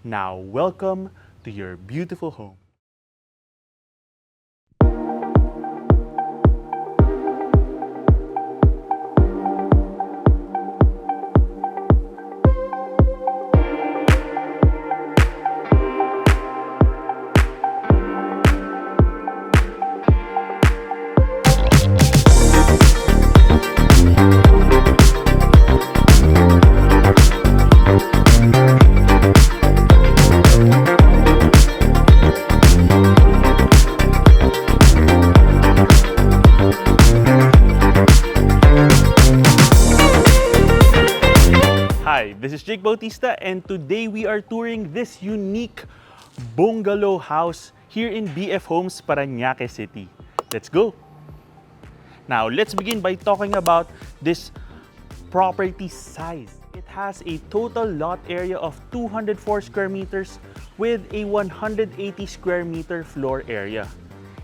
Now, welcome to your beautiful home. Hi, this is Jake Bautista, and today we are touring this unique bungalow house here in BF Homes, Paranaque City. Let's go! Now, let's begin by talking about this property size. It has a total lot area of 204 square meters with a 180 square meter floor area.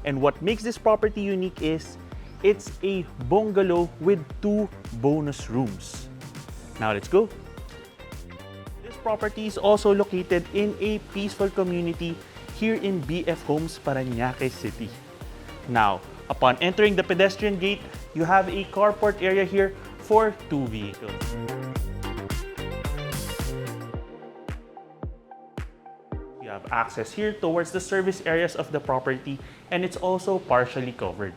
And what makes this property unique is it's a bungalow with 2 bonus rooms. Now, let's go! This property is also located in a peaceful community here in BF Homes, Paranaque City. Now, upon entering the pedestrian gate, you have a carport area here for 2 vehicles. You have access here towards the service areas of the property, and it's also partially covered.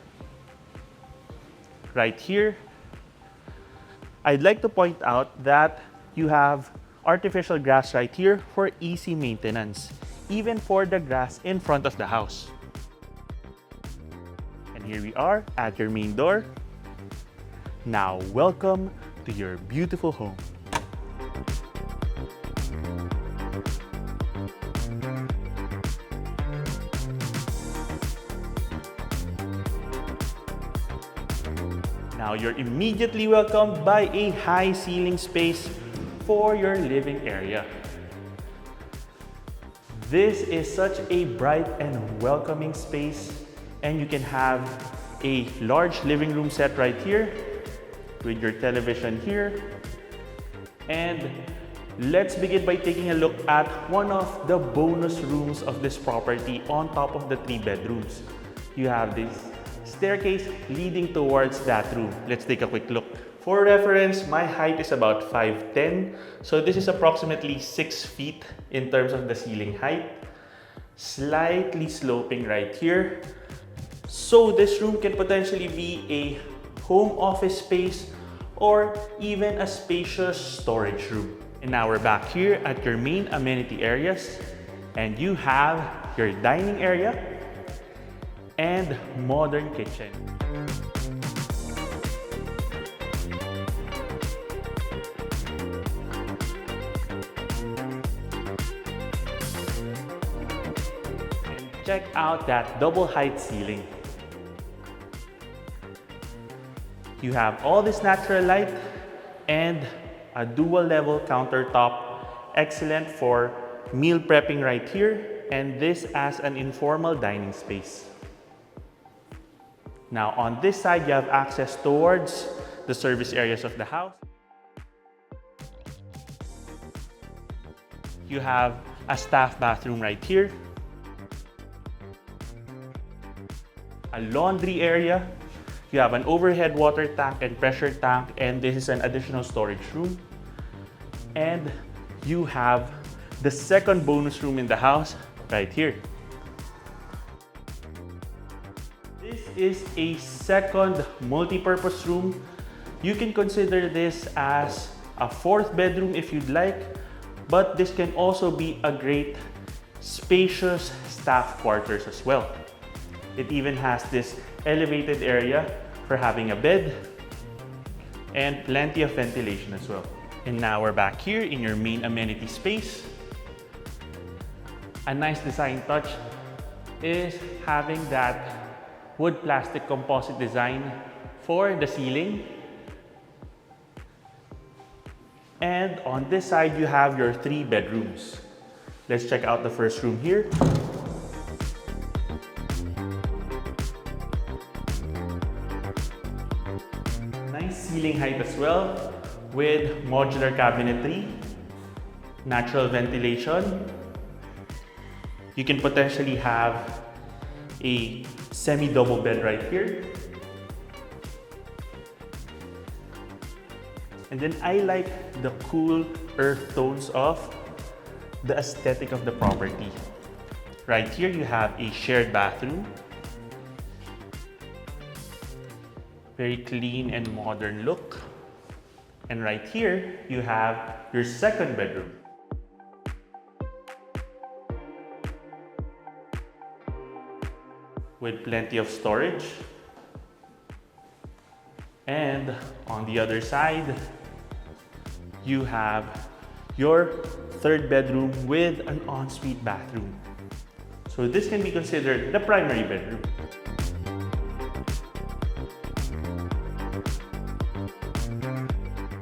Right here, I'd like to point out that you have artificial grass right here for easy maintenance, even for the grass in front of the house. And here we are at your main door. Now, welcome to your beautiful home. Now, you're immediately welcomed by a high ceiling space for your living area. This is such a bright and welcoming space, and you can have a large living room set right here with your television here. And let's begin by taking a look at one of the bonus rooms of this property on top of the 3 bedrooms. You have this staircase leading towards that room. Let's take a quick look. For reference, my height is about 5'10", so this is approximately 6 feet in terms of the ceiling height. Slightly sloping right here. So this room can potentially be a home office space or even a spacious storage room. And now we're back here at your main amenity areas, and you have your dining area and modern kitchen. Check out that double height ceiling. You have all this natural light and a dual level countertop, excellent for meal prepping right here, and this as an informal dining space. Now on this side, you have access towards the service areas of the house. You have a staff bathroom right here. A laundry area. You have an overhead water tank and pressure tank, and this is an additional storage room. And you have the second bonus room in the house right here. This is a second multi-purpose room. You can consider this as a 4th bedroom if you'd like, but this can also be a great spacious staff quarters as well. It even has this elevated area for having a bed and plenty of ventilation as well. And now we're back here in your main amenity space. A nice design touch is having that wood plastic composite design for the ceiling. And on this side, you have your 3 bedrooms. Let's check out the first room here. Ceiling height as well with modular cabinetry, natural ventilation, You can potentially have a semi-double bed right here. And then I like the cool earth tones of the aesthetic of the property. Right here you have a shared bathroom. Very clean and modern look. And right here you have your second bedroom. With plenty of storage. And on the other side, you have your third bedroom with an ensuite bathroom. So this can be considered the primary bedroom.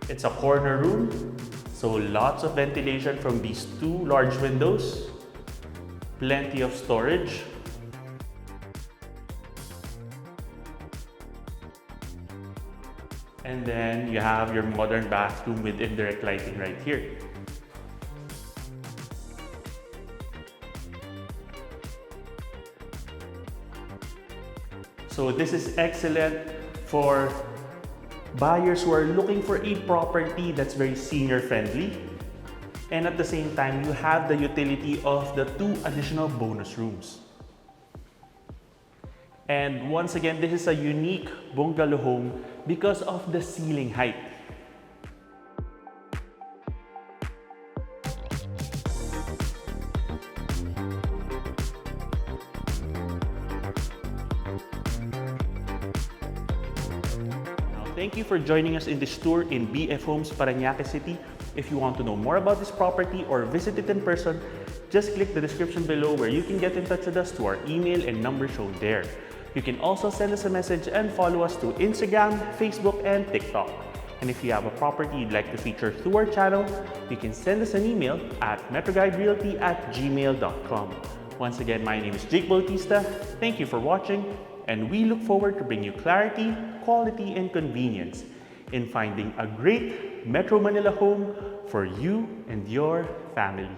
It's a corner room, so lots of ventilation from these two large windows. Plenty of storage. And then you have your modern bathroom with indirect lighting right here. So this is excellent for buyers who are looking for a property that's very senior friendly. And at the same time, you have the utility of the two additional bonus rooms. And once again, this is a unique bungalow home because of the ceiling height. Thank you for joining us in this tour in BF Homes, Paranaque City. If you want to know more about this property or visit it in person, just click the description below where you can get in touch with us to our email and number shown there. You can also send us a message and follow us to Instagram, Facebook, and TikTok. And if you have a property you'd like to feature through our channel, you can send us an email at metroguiderealty@gmail.com. Once again, my name is Jake Bautista. Thank you for watching, and we look forward to bringing you clarity, quality, and convenience in finding a great Metro Manila home for you and your family.